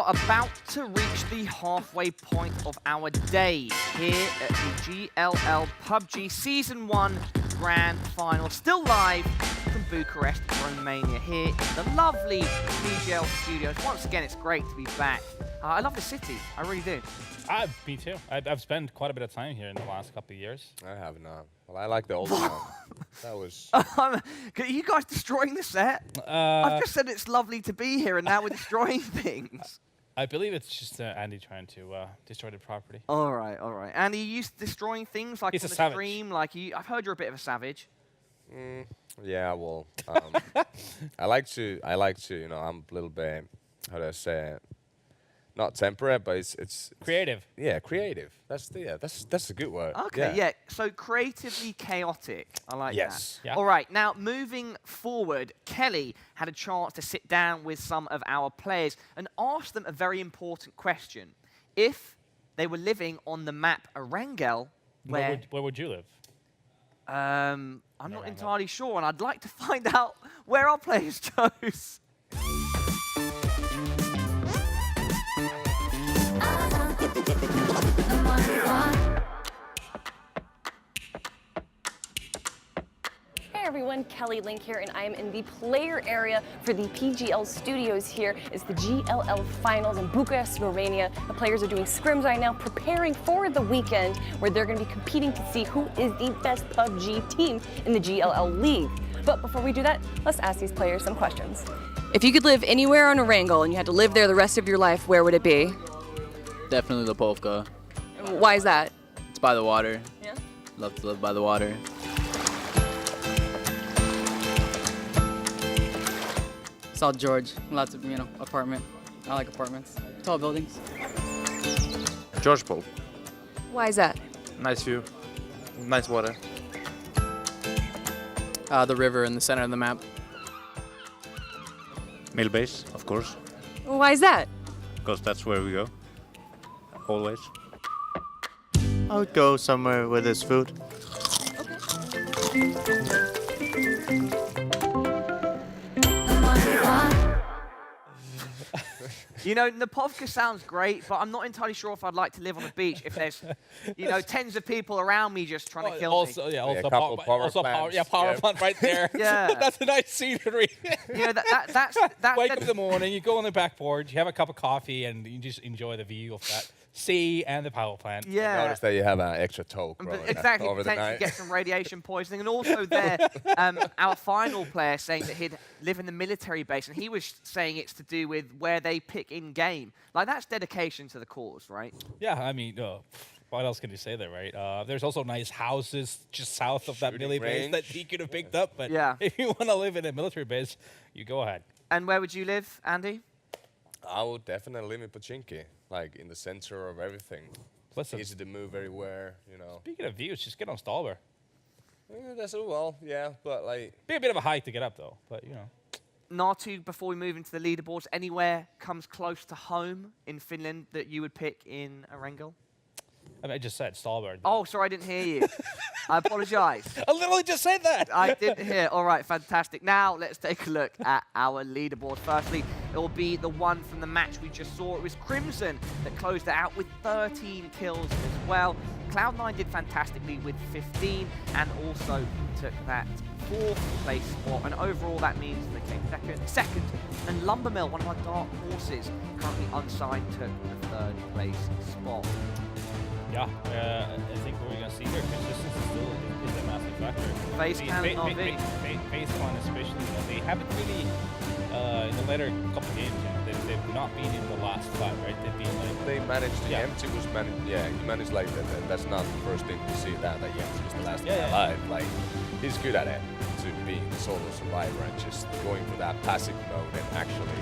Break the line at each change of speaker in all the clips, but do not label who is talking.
are about to reach the halfway point of our day here at the GLL PUBG Season 1 Grand Final. Still live from Bucharest, Romania, here in the lovely GLL studios. Once again, it's great to be back. I love the city, I really do.
Me too. I've spent quite a bit of time here in the last couple of years.
I have not. Well, I like the old one. That was...
Are you guys destroying the set? I've just said it's lovely to be here, and now we're destroying things.
I believe it's just Andy trying to destroy the property.
All right, all right. Andy, you used to destroying things like
He's
on
a
the
savage.
stream? Like I've heard you're a bit of a savage.
Yeah, well, I like to, you know, I'm a little bit, how do I say it? Not temperate, but it's
Creative.
Yeah, creative. That's a good word.
Okay, yeah. So creatively chaotic. I like
Yes.
that.
Yeah.
All right, now moving forward, Kelly had a chance to sit down with some of our players and ask them a very important question. If they were living on the map Erangel, where
would you live?
I'm not
Erangel.
entirely sure, and I'd like to find out where our players chose.
Hey everyone, Kelly Link here, and I am in the player area for the PGL studios here. It's the GLL finals in Bucharest, Romania. The players are doing scrims right now, preparing for the weekend where they're going to be competing to see who is the best PUBG team in the GLL league. But before we do that, let's ask these players some questions. If you could live anywhere on Erangel and you had to live there the rest of your life, where would it be?
Definitely Lipovka.
Why is that?
It's by the water.
Yeah.
Love to live by the water. South George, lots of, apartment. I like apartments. Tall buildings.
Georgopol.
Why is that?
Nice view. Nice water.
The river in the center of the map.
Mill base, of course,
Why is that?
because that's where we go. Always.
I would go somewhere where there's food.
You know, Napovka sounds great, but I'm not entirely sure if I'd like to live on the beach if there's, tens of people around me just trying to kill me.
Also,
a couple power plants.
Power
Yeah.
plant right there.
Yeah.
That's a nice scenery.
That's
Wake up in the morning, you go on the backboard, you have a cup of coffee, and you just enjoy the view of that sea and the power plant.
yeah.
Notice that you have an extra toe growing
Exactly,
over the
potentially
night.
get some radiation poisoning. And also there, our final player saying that he'd live in the military base, and he was saying it's to do with where they pick in-game. Like, that's dedication to the cause, right?
Yeah, I mean, what else can you say there, right? There's also nice houses just south of that
Shooting
military base
range.
that he could have picked up, but
Yeah.
if you want to live in a military base, you go ahead.
And where would you live, Andy?
I would definitely live in Pochinki, like in the center of everything.
Listen,
Easy to move everywhere, you know.
speaking of views, just get on Stalber.
Yeah, but like...
Be a bit of a hike to get up, though, but,
Natu, before we move into the leaderboards, anywhere comes close to home in Finland that you would pick in Erangel?
I mean, I just said Stalber.
Oh, sorry, I didn't hear you. I apologize.
I literally just said that.
I didn't hear. All right, fantastic. Now let's take a look at our leaderboard. Firstly, it will be the one from the match we just saw. It was Crimson that closed it out with 13 kills as well. Cloud9 did fantastically with 15 and also took that 4th place spot. And overall, that means they came second. And Lumbermill, one of our dark horses, currently unsigned, took the 3rd place spot.
Yeah, I think what we're going to see here, consistency still is a massive factor.
Face cam and RV.
Face cam especially, they haven't really, in the later couple games, they've not been in the last 5, right? They've been like...
They managed, the
Yeah.
empty was managed, he managed like that. That's not the first thing to see that Yemty was the last
Yeah,
guy
yeah.
alive. Like, he's good at it, to being a solo survivor and just going for that passive mode and actually...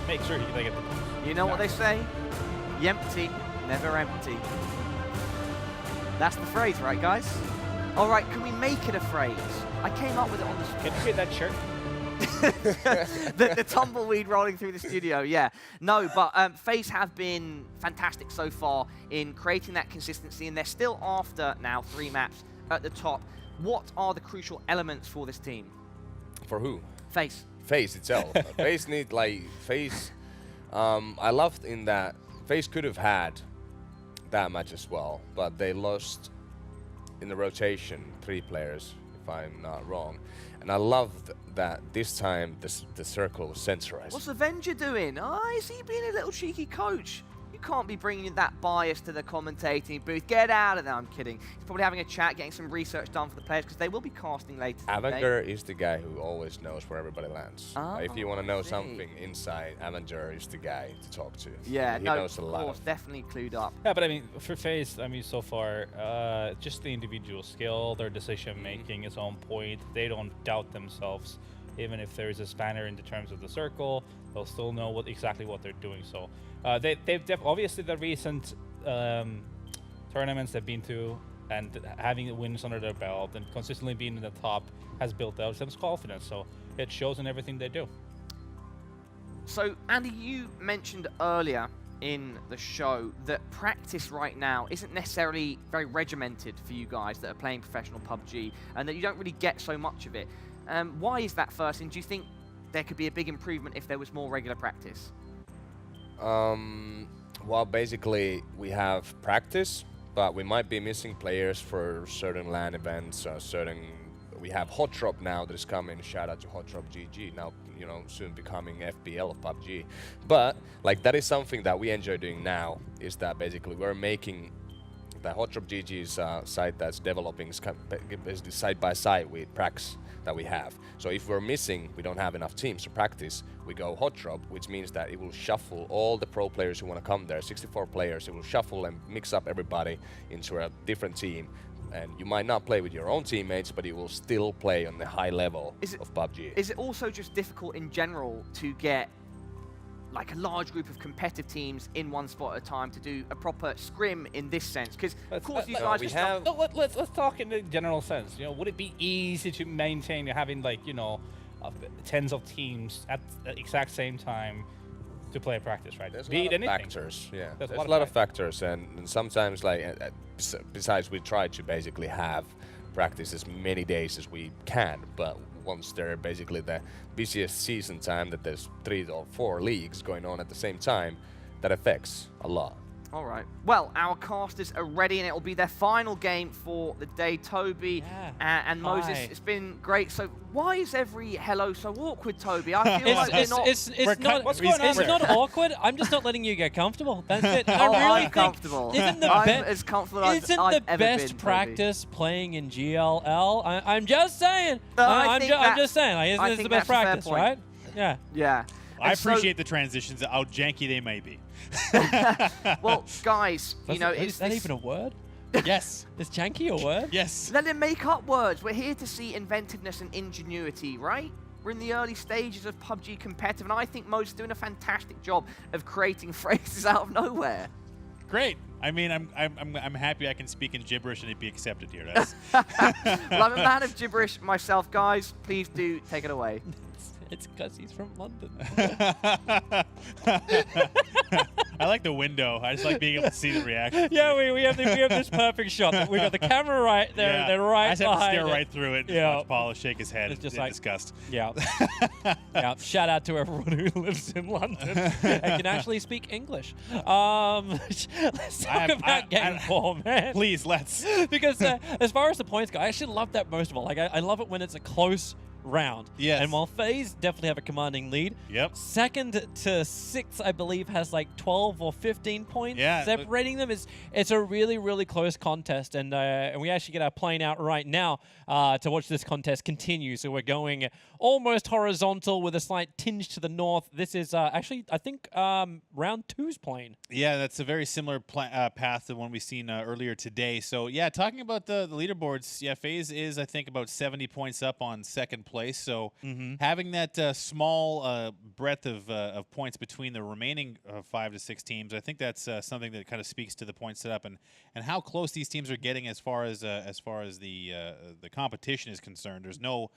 Make sure they get the...
You know what they say? Yempty, never empty. That's the phrase, right, guys? All right, can we make it a phrase? I came up with it on the spot.
Can you get that shirt?
the tumbleweed rolling through the studio, yeah. No, but FaZe have been fantastic so far in creating that consistency, and they're still after now 3 maps at the top. What are the crucial elements for this team?
For who?
FaZe.
FaZe itself. FaZe need, like, FaZe... I loved in that FaZe could have had that match as well, but they lost in the rotation 3 players, if I'm not wrong. And I loved that this time the circle was centralized.
What's Avenger doing? Oh, is he being a little cheeky coach? You can't be bringing that bias to the commentating booth. Get out of there. I'm kidding. He's probably having a chat, getting some research done for the players because they will be casting later today.
Avenger is the guy who always knows where everybody lands.
Oh,
If you want to know
I see.
something inside, Avenger is the guy to talk to.
Yeah,
he
no,
knows a
of
lot.
course, definitely clued up.
Yeah, but I mean, for FaZe, I mean, so far, just the individual skill, their decision making is on point. They don't doubt themselves. Even if there is a spanner in the terms of the circle, they'll still know exactly what they're doing. So obviously the recent tournaments they've been to and having the wins under their belt and consistently being in the top has built out some confidence. So it shows in everything they do.
So, Andy, you mentioned earlier in the show that practice right now isn't necessarily very regimented for you guys that are playing professional PUBG, and that you don't really get so much of it. Why is that, first? And do you think there could be a big improvement if there was more regular practice?
Well, basically, we have practice, but we might be missing players for certain LAN events, we have Hot Drop now that is coming. Shout out to Hot Drop GG, now, you know, soon becoming FBL of PUBG. But, like, that is something that we enjoy doing now, is that basically we're making the Hot Drop GG's site that's developing basically side by side with Prax that we have. So if we're missing, we don't have enough teams to practice, we go Hot Drop, which means that it will shuffle all the pro players who want to come there, 64 players, it will shuffle and mix up everybody into a different team. And you might not play with your own teammates, but you will still play on the high level of PUBG.
Is it also just difficult in general to get like a large group of competitive teams in one spot at a time to do a proper scrim in this sense? Because of course you guys
Let's talk in the general sense. You know, would it be easy to maintain having, like, you know, tens of teams at the exact same time to play practice, right?
There's
Be
a lot
it
of
anything.
factors, yeah.
There's
a lot of factors, and sometimes, like, besides we try to basically have practice as many days as we can, but once they're basically the busiest season time, that there's 3 or 4 leagues going on at the same time, that affects a lot.
All right. Well, our casters are ready, and it will be their final game for the day. Toby and Moses, it's been great. So why is every hello so awkward, Toby? I feel like
it's not awkward. I'm just not letting you get comfortable. That's it.
I'm comfortable.
Isn't the
I'm as comfortable as I've ever been,
best practice playing in GLL? I'm just saying.
No,
I'm just saying. Like, isn't this the best practice, right? Yeah.
Yeah.
I appreciate the transitions, how janky they may be.
Well, guys, you know,
is that even a word? Yes. Is janky a word?
Yes.
Let him make up words. We're here to see inventiveness and ingenuity, right? We're in the early stages of PUBG competitive, and I think Mo's doing a fantastic job of creating phrases out of nowhere.
Great. I mean, I'm happy I can speak in gibberish and it be accepted here.
Well, I'm a man of gibberish myself, guys. Please do take it away.
It's because he's from London.
I like the window. I just like being able to see the reaction.
Yeah, we have this perfect shot. We got the camera right there.
Yeah.
They're right
I just have to
behind
stare
it.
right through it.
Yeah.
Watch Paulo shake his head
It's just
in
like
disgust.
Yeah. Yeah. Shout out to everyone who lives in London and can actually speak English. Let's talk about game 4, man.
Please, let's.
Because as far as the points go, I actually love that most of all. Like I love it when it's a close round.
Yes.
And while FaZe definitely have a commanding lead,
Yep.
second to sixth, I believe, has like 12 or 15 points separating them. It's a really, really close contest, and we actually get our plane out right now to watch this contest continue. So we're going almost horizontal with a slight tinge to the north. This is actually, I think, round 2's plane.
Yeah, that's a very similar path to one we've seen earlier today. So yeah, talking about the leaderboards, yeah, FaZe is, I think, about 70 points up on second place. So having that small breadth of points between the remaining 5 to 6 teams, I think that's something that kind of speaks to the point setup and how close these teams are getting as far as the competition is concerned. There's no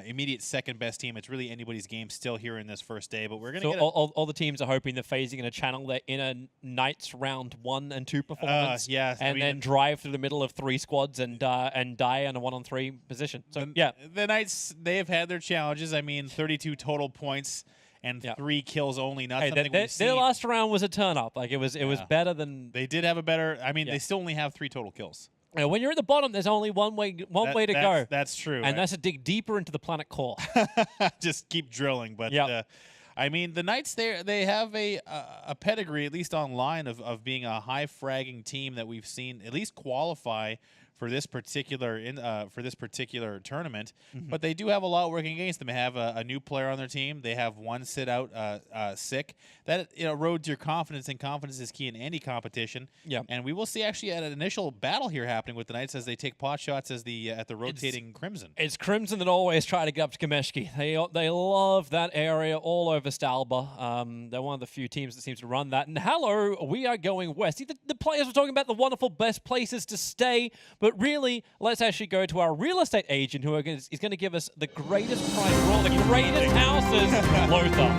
immediate second best team. It's really anybody's game still here in this first day. But we're going to get
all the teams are hoping that FaZe are going to channel their inner Knights round 1 and 2 performance, and then drive through the middle of 3 squads and die on a 1-on-3 position. So
the Knights, they have had their challenges. I mean, 32 total points. and 3 kills only. Not
Hey,
something
their
we've seen.
last round was a turn up. Like it was better than.
They did have a better. I mean, they still only have 3 total kills.
When you're at the bottom, there's only one way to go.
That's true.
And that's to dig deeper into the planet core.
Just keep drilling. But
Yep.
I mean, the Knights they have a pedigree, at least online, of being a high fragging team that we've seen at least qualify for this particular tournament. But they do have a lot working against them. They have a new player on their team. They have one sit out sick. That erodes your confidence, and confidence is key in any competition.
Yeah.
And we will see actually an initial battle here happening with the Knights as they take pot shots as at the rotating Crimson.
It's Crimson that always try to get up to Kameshki. They love that area all over Stalba. They're one of the few teams that seems to run that. And hello, we are going west. See, the players were talking about the wonderful best places to stay, but really, let's actually go to our real estate agent who is going to give us the greatest price for all the greatest houses, Lothar.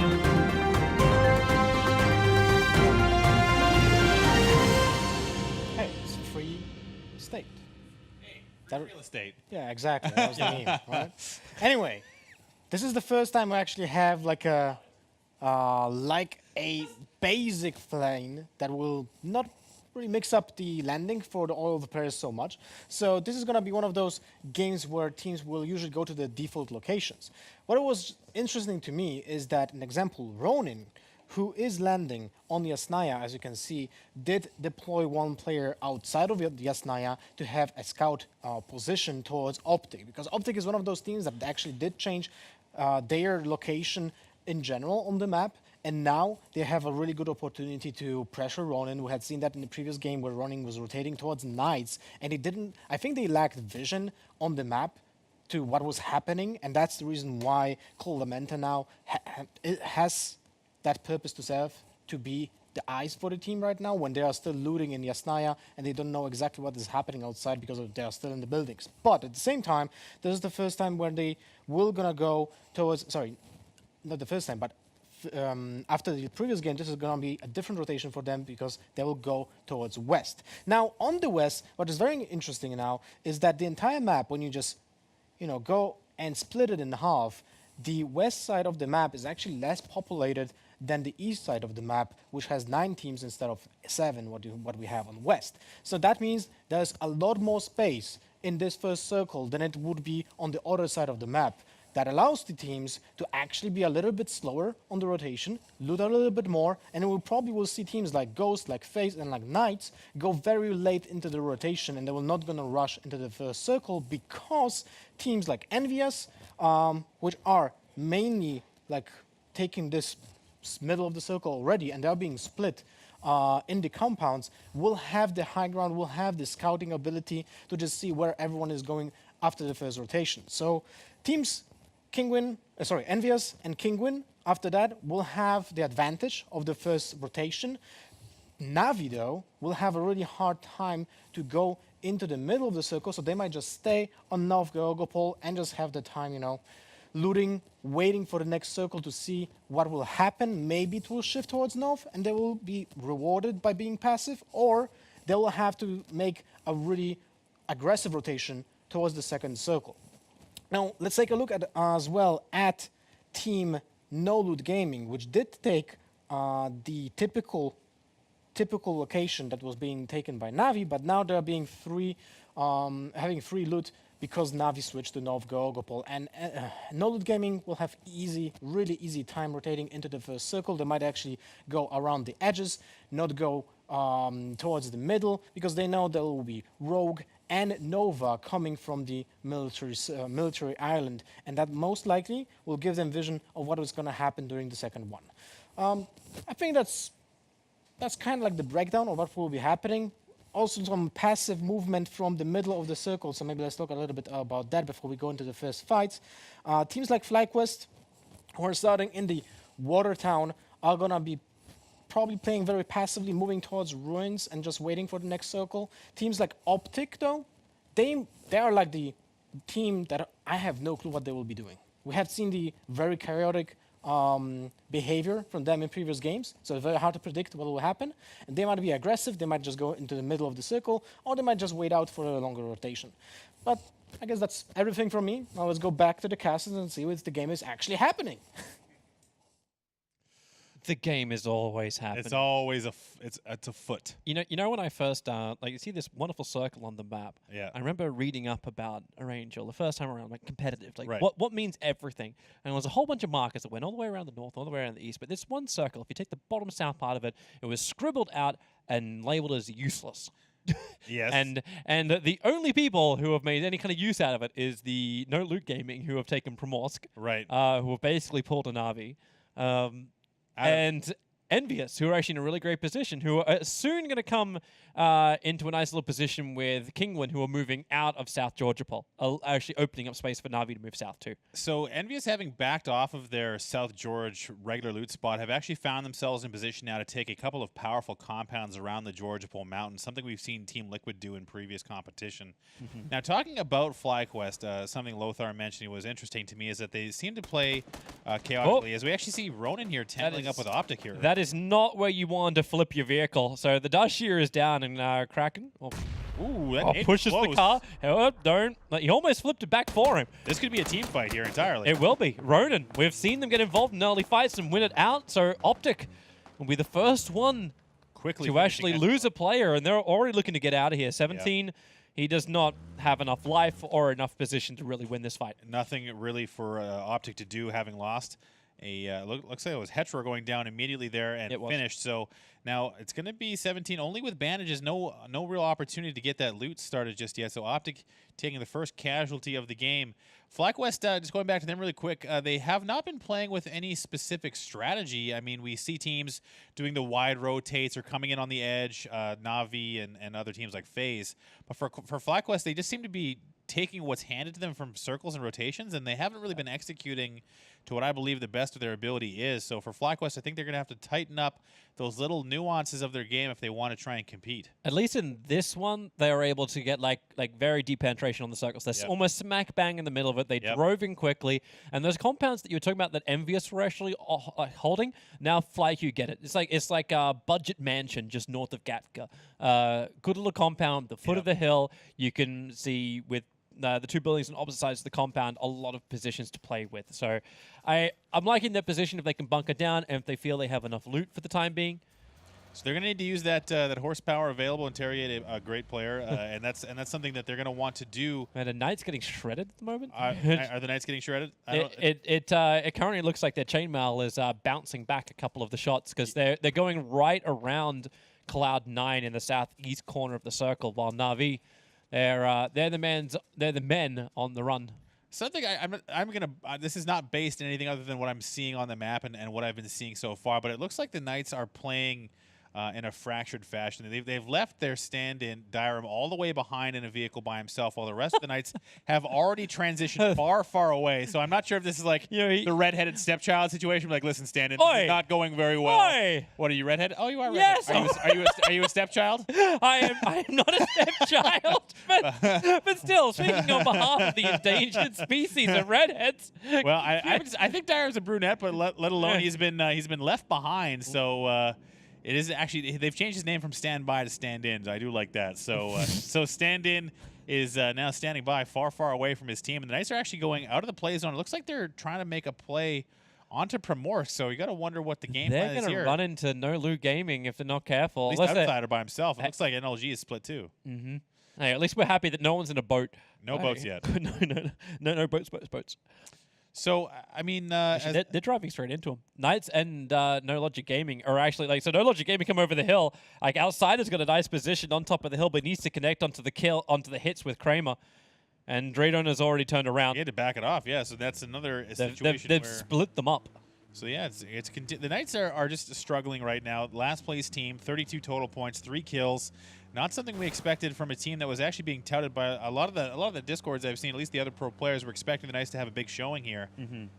Hey, it's a free state.
Real estate.
Yeah, exactly. That was the meme, right? Anyway, this is the first time we actually have like a basic plane that will not really mix up the landing for all of the players so much. So this is going to be one of those games where teams will usually go to the default locations. What was interesting to me is that, an example, Ronin, who is landing on Yasnaya, as you can see, did deploy one player outside of Yasnaya to have a scout position towards Optic, because Optic is one of those teams that actually did change their location in general on the map, and now they have a really good opportunity to pressure Ronin. We had seen that in the previous game where Ronin was rotating towards Knights, and he didn't. I think they lacked vision on the map to what was happening, and that's the reason why Clementa now has that purpose to serve, to be the eyes for the team right now when they are still looting in Yasnaya and they don't know exactly what is happening outside because they are still in the buildings. But at the same time, this is the first time when they will gonna go towards, sorry, not the first time, but after the previous game, this is going to be a different rotation for them because they will go towards west. Now, on the west, what is very interesting now is that the entire map, when you just, go and split it in half, the west side of the map is actually less populated than the east side of the map, which has 9 teams instead of 7, what we have on west. So that means there's a lot more space in this first circle than it would be on the other side of the map. That allows the teams to actually be a little bit slower on the rotation, loot a little bit more, and we probably will see teams like Ghost, like FaZe, and like Knights go very late into the rotation, and they will not going to rush into the first circle because teams like Envious, which are mainly like taking this middle of the circle already, and they're being split in the compounds, will have the high ground, will have the scouting ability to just see where everyone is going after the first rotation. So teams Envious and Kingwin, after that, will have the advantage of the first rotation. Navi, though, will have a really hard time to go into the middle of the circle, so they might just stay on North Georgopol and just have the time, looting, waiting for the next circle to see what will happen. Maybe it will shift towards North, and they will be rewarded by being passive, or they will have to make a really aggressive rotation towards the second circle. Now, let's take a look at as well at Team No Loot Gaming, which did take the typical location that was being taken by Navi, but now they're being having free loot because Navi switched to North Georgopol. And No Loot Gaming will have really easy time rotating into the first circle. They might actually go around the edges, not go towards the middle, because they know there will be Rogue and Nova coming from the military island, and that most likely will give them vision of what is going to happen during the second one. I think that's kind of like the breakdown of what will be happening. Also some passive movement from the middle of the circle, so maybe let's talk a little bit about that before we go into the first fights. Teams like FlyQuest, who are starting in the Water Town, are going to be probably playing very passively, moving towards Ruins and just waiting for the next circle. Teams like Optic, though, they are like the team that I have no clue what they will be doing. We have seen the very chaotic behavior from them in previous games, so it's very hard to predict what will happen. And they might be aggressive, they might just go into the middle of the circle, or they might just wait out for a longer rotation. But I guess that's everything from me. Now let's go back to the castles and see what the game is actually happening.
The game is always happening.
It's always it's a foot.
You know when I first like you see this wonderful circle on the map.
Yeah.
I remember reading up about Arangel the first time around, like competitive, like
Right.
what means everything. And there was a whole bunch of markers that went all the way around the north, all the way around the east. But this one circle, if you take the bottom south part of it, it was scribbled out and labeled as useless.
Yes.
And the only people who have made any kind of use out of it is the No Loot Gaming, who have taken Primorsk,
Right.
who have basically pulled a Na'Vi. And Envious, who are actually in a really great position, who are soon going to come into a nice little position with Kingwin, who are moving out of South Georgopol, actually opening up space for Na'Vi to move south too.
So Envious, having backed off of their South George regular loot spot, have actually found themselves in position now to take a couple of powerful compounds around the Georgopol Mountains, something we've seen Team Liquid do in previous competition. Now, talking about FlyQuest, something Lothar mentioned was interesting to me is that they seem to play chaotically, as we actually see Ronan here tangling up with Optic here.
That is not where you want to flip your vehicle. So the dust shear is down, and Kraken pushes the car. Oh, don't. He almost flipped it back for him.
This could be a team fight here entirely.
It will be. Ronan, we've seen them get involved in early fights and win it out, so Optic will be the first one
quickly
to actually lose a player, and they're already looking to get out of here. 17, he does not have enough life or enough position to really win this fight.
Nothing really for Optic to do, having lost. Looks like it was Hetro going down immediately there and finished. So now it's going to be 17 only with bandages. No real opportunity to get that loot started just yet. So Optic taking the first casualty of the game. FlyQuest, just going back to them really quick, they have not been playing with any specific strategy. I mean, we see teams doing the wide rotates or coming in on the edge, Na'Vi and other teams like FaZe. But for FlyQuest, they just seem to be taking what's handed to them from circles and rotations, and they haven't really been executing to what I believe the best of their ability is. So for FlyQuest, I think they're going to have to tighten up those little nuances of their game if they want to try and compete.
At least in this one, they were able to get like very deep penetration on the circles. They're almost smack bang in the middle of it. They drove in quickly, and those compounds that you were talking about that Envious were actually holding, now FlyQ get it. It's like a budget mansion just north of Gatka. Good little compound, the foot of the hill. You can see with the two buildings on opposite sides of the compound, a lot of positions to play with. So I'm liking their position if they can bunker down and if they feel they have enough loot for the time being.
So they're going to need to use that horsepower available, interrogate a great player, and that's something that they're going to want to do.
Man, the Knights getting shredded at the moment.
Are the Knights getting shredded?
It currently looks like their chainmail is bouncing back a couple of the shots because they're going right around Cloud 9 in the southeast corner of the circle, while Na'Vi, they're the men on the run.
Something I'm gonna. This is not based in anything other than what I'm seeing on the map and what I've been seeing so far. But it looks like the Knights are playing in a fractured fashion. They've left their stand-in Dyrem all the way behind in a vehicle by himself, while the rest of the Knights have already transitioned far away. So I'm not sure if this is like the redheaded stepchild situation. Like, listen, stand-in, this is not going very well.
Oi.
What are you, redheaded? Oh, you are
Yes.
redheaded. Are you a stepchild?
I am not a stepchild, but still, speaking on behalf of the endangered species of redheads.
Well, I think Dyrem's a brunette, but let alone he's been left behind. So. It is actually, they've changed his name from standby to stand-in. I do like that. So so stand-in is now standing by far away from his team. And the Knights are actually going out of the play zone. It looks like they're trying to make a play onto Primorsk. So you got to wonder what the game plan is here.
They're going to run into No Loot Gaming if they're not careful.
At least Outsider by himself. It looks like NLG is split too.
Mm-hmm. Hey, at least we're happy that no one's in a boat.
No boats yet.
No boats.
So, I mean...
they're driving straight into him. Knights and No Logic Gaming are actually... So No Logic Gaming come over the hill. Outsider's got a nice position on top of the hill, but needs to connect onto the hits with Kramer. And Draydon has already turned around.
He had to back it off, yeah. So that's another situation
They've split them up.
So, yeah, the Knights are just struggling right now. Last place team, 32 total points, 3 kills. Not something we expected from a team that was actually being touted by a lot of the Discords I've seen. At least the other pro players were expecting the Knights to have a big showing here,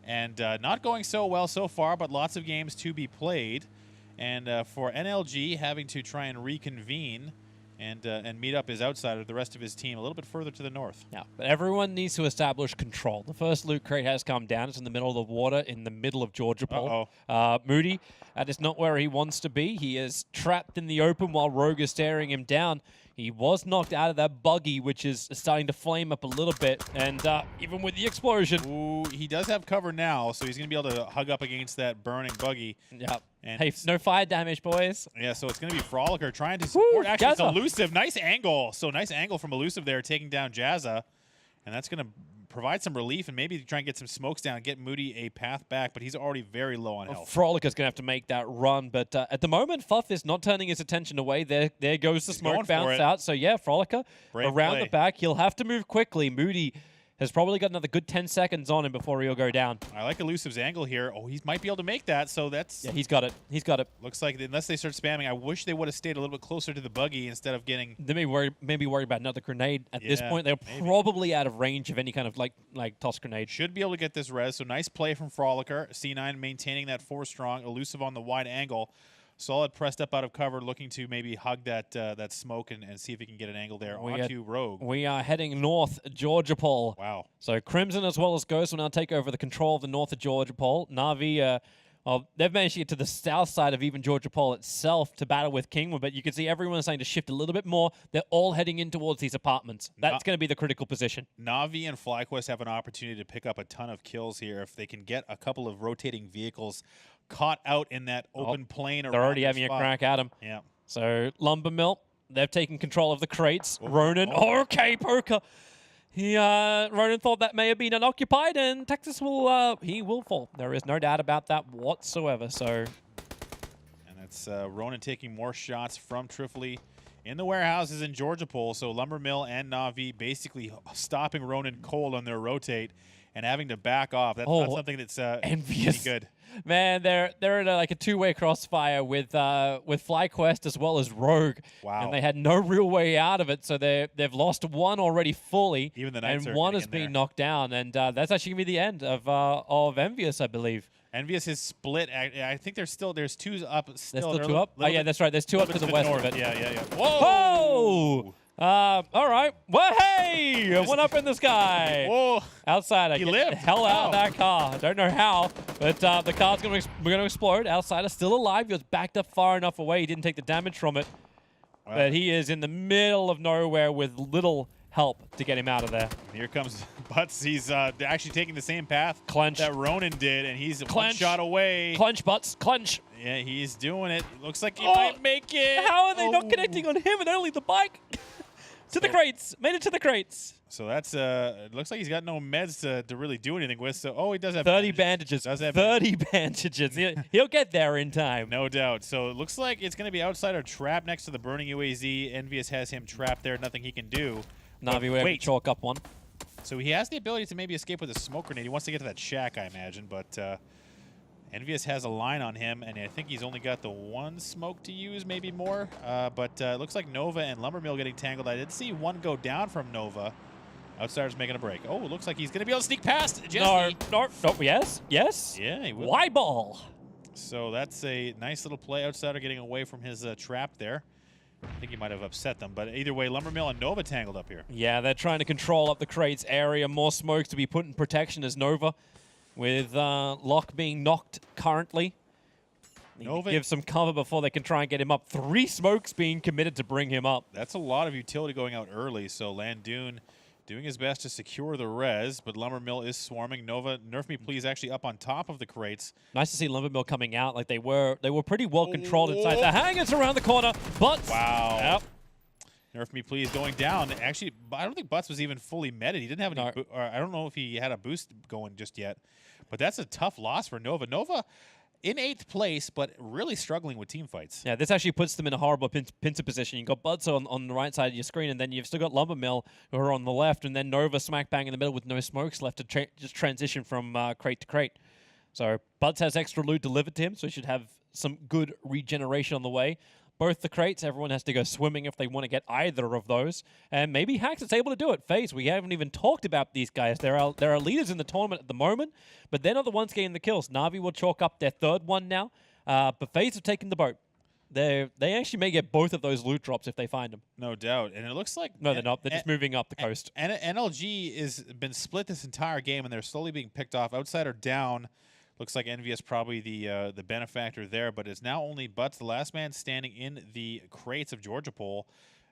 and not going so well so far. But lots of games to be played, and for NLG having to try and reconvene and meet up his outsider, the rest of his team, a little bit further to the north.
Yeah, but everyone needs to establish control. The first loot crate has come down. It's in the middle of the water, in the middle of Georgopol. Moody, that is not where he wants to be. He is trapped in the open while Rogue is staring him down. He was knocked out of that buggy, which is starting to flame up a little bit, and even with the explosion.
Ooh, he does have cover now, so he's going to be able to hug up against that burning buggy.
Yep.
And
hey, no fire damage, boys.
Yeah, so it's going to be Froliker trying to support.
Woo,
Actually, it's
Jazza.
Elusive. Nice angle. So nice angle from Elusive there, taking down Jazza. And that's going to provide some relief and maybe try and get some smokes down and get Moody a path back, but he's already very low on health.
Froliker's going to have to make that run, but at the moment, Fuff is not turning his attention away. There goes the smoke bounce out. So yeah, Froliker around the back. He'll have to move quickly. Moody has probably got another good 10 seconds on him before he'll go down.
I like Elusive's angle here. Oh, he might be able to make that, so that's...
Yeah, he's got it. He's got it.
Looks like unless they start spamming, I wish they would have stayed a little bit closer to the buggy instead of getting...
They maybe worry about another grenade. At this point, they're probably out of range of any kind of like toss grenade.
Should be able to get this res, so nice play from Froliker. C9 maintaining that 4 strong. Elusive on the wide angle. Solid pressed up out of cover, looking to maybe hug that that smoke and see if he can get an angle there onto Rogue.
We are heading north, Georgopol.
Wow.
So Crimson as well as Ghost will now take over the control of the north of Georgopol. Na'Vi, well, they've managed to get to the south side of even Georgopol itself to battle with Kingwood, but you can see everyone is starting to shift a little bit more. They're all heading in towards these apartments. That's going to be the critical position.
Na'Vi and FlyQuest have an opportunity to pick up a ton of kills here if they can get a couple of rotating vehicles caught out in that open plane.
They're already having a crack at him.
Yeah.
So Lumber Mill, they've taken control of the crates. Ronan, okay, poker. Ronan thought that may have been unoccupied, and Texas will he will fall. There is no doubt about that whatsoever. So,
and it's Ronan taking more shots from Trifley in the warehouses in Georgopol. So Lumber Mill and Na'Vi basically stopping Ronan cold on their rotate and having to back off. That's not something that's
envious.
good.
Man, they're in like a two-way crossfire with FlyQuest as well as Rogue.
Wow.
And they had no real way out of it, so they've lost one already fully.
Even the Knights
and
are
one
getting
has
in
been
there.
knocked down, and that's actually gonna be the end of Envious, I believe.
Envious is split. I think there's 2 up.
There's still
They're
2 up? Oh yeah, that's right. There's 2 up to the west
north.
of it.
Yeah.
Whoa! All right. Well, hey! One up in the sky.
Whoa!
Outsider.
He
Get
lived.
the hell out of
Wow.
that car. I don't know how, but the car's going to explode. Outsider still alive. He was backed up far enough away. He didn't take the damage from it.
Wow.
But he is in the middle of nowhere with little help to get him out of there.
Here comes Butts. He's actually taking the same path
Clench.
that Ronan did, and he's one
Clench.
shot away.
Clench, Butts. Clench.
Yeah, he's doing it. Looks like he might make it.
How are they not connecting on him and only the bike? To the crates. Made it to the crates.
So that's it looks like he's got no meds to really do anything with. So he does have
30 bandages.
Does have
30 bandages. He'll get there in time.
no doubt. So it looks like it's going to be Outsider trapped next to the burning UAZ. Envious has him trapped there. Nothing he can do.
Na'Vi will
wait.
chalk up one.
So he has the ability to maybe escape with a smoke grenade. He wants to get to that shack, I imagine, but Envious has a line on him, and I think he's only got the 1 smoke to use, maybe more. But it looks like Nova and Lumbermill getting tangled. I did see one go down from Nova. Outsider's making a break. Oh, it looks like he's going to be able to sneak past Jesse.
No. Yes.
Yeah, he will.
Y ball.
So that's a nice little play. Outsider getting away from his trap there. I think he might have upset them, but either way, Lumbermill and Nova tangled up here.
Yeah, they're trying to control up the crates area. More smokes to be put in protection as Nova, with Locke being knocked currently.
Nova
give some cover before they can try and get him up. 3 smokes being committed to bring him up.
That's a lot of utility going out early, so Landoon doing his best to secure the res, but Lumbermill is swarming. Nova, Nerf Me Please actually up on top of the crates.
Nice to see Lumbermill coming out like they were pretty well controlled inside the hangars around the corner. Butts.
Wow.
Yep.
Nerf Me Please going down. Actually, I don't think Butts was even fully meted. He didn't have any, or I don't know if he had a boost going just yet, but that's a tough loss for Nova. Nova in 8th place, but really struggling with team fights.
Yeah, this actually puts them in a horrible pincer position. You've got Buds on the right side of your screen, and then you've still got Lumbermill who are on the left, and then Nova smack bang in the middle with no smokes left to just transition from crate to crate. So Buds has extra loot delivered to him, so he should have some good regeneration on the way. Both the crates, everyone has to go swimming if they want to get either of those. And maybe Hax is able to do it. FaZe, we haven't even talked about these guys. There are leaders in the tournament at the moment, but they're not the ones getting the kills. Na'Vi will chalk up their 3rd one now, but FaZe have taken the boat. They actually may get both of those loot drops if they find them.
No doubt. And it looks like...
No, they're not. They're just moving up the coast.
And NLG has been split this entire game, and they're slowly being picked off. Outsider down. Looks like Envious probably the benefactor there, but it's now only Butts, the last man standing in the crates of Georgopol.